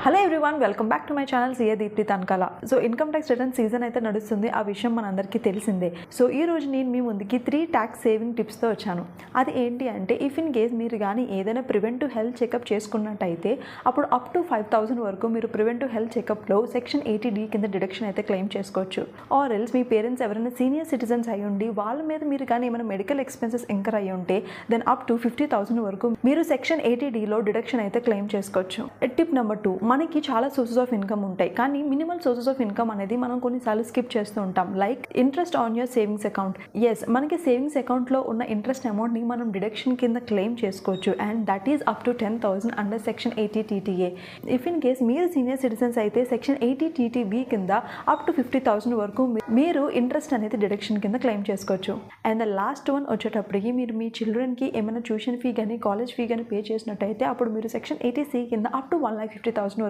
Hello everyone, welcome back to my channel CA Deepti Tankala. So income tax return season అయితే నడుస్తుంది. ఆ విషయం మనందరికీ తెలిసిందే. సో ఈ రోజు నేను మీ ముందుకి 3 ట్యాక్స్ సేవింగ్ టిప్స్తో వచ్చాను. అది ఏంటి అంటే, ఇఫ్ ఇన్ కేస్ మీరు కానీ ఏదైనా ప్రివెంటివ్ హెల్త్ చెకప్ చేసుకున్నట్టయితే అప్పుడు అప్ టు 5,000 వరకు మీరు ప్రివెంటివ్ హెల్త్ చెకప్లో సెక్షన్ 80D కింద డిడక్షన్ అయితే క్లెయిమ్ చేసుకోవచ్చు. ఆర్ ఎల్స్ మీ పేరెంట్స్ ఎవరైనా సీనియర్ సిటిజన్స్ అయి ఉండి వాళ్ళ మీద మీరు కానీ ఏమైనా మెడికల్ ఎక్స్పెన్సెస్ ఇంకర్ అయ్యి ఉంటే దెన్ అప్ టు 50,000 వరకు మీరు సెక్షన్ 80Dలో డిడక్షన్ అయితే క్లెయిమ్ చేసుకోవచ్చు. టిప్ నెంబర్ 2, మనకి చాలా సోర్సెస్ ఆఫ్ ఇన్కమ్ ఉంటాయి, కానీ మినిమల్ సోర్సెస్ ఆఫ్ ఇన్కమ్ అనేది మనం కొన్నిసార్లు స్కిప్ చేస్తూ ఉంటాం. Like interest on your savings account. Yes, మనకి సేవింగ్స్ అకౌంట్లో ఉన్న ఇంట్రెస్ట్ అమౌంట్ని మనం డిడక్షన్ కింద క్లెయిమ్ చేసుకోవచ్చు. And that is up to 10,000 under section 80TTA. If in case మీరు సీనియర్ సిటిజన్స్ అయితే సెక్షన్ 80TTB కింద అప్ టు 50,000 వరకు మీరు ఇంట్రెస్ట్ అనేది డిడక్షన్ కింద క్లెయిమ్ చేసుకోవచ్చు. అండ్ ద లాస్ట్ వన్ వచ్చేటప్పటికి, మీరు మీ చిల్డ్రన్కి ఏమైనా ట్యూషన్ ఫీ కానీ కాలేజ్ ఫీ కానీ పే చేసినట్టయితే అప్పుడు మీరు సెక్షన్ 80C కింద అప్ టు 1,50,000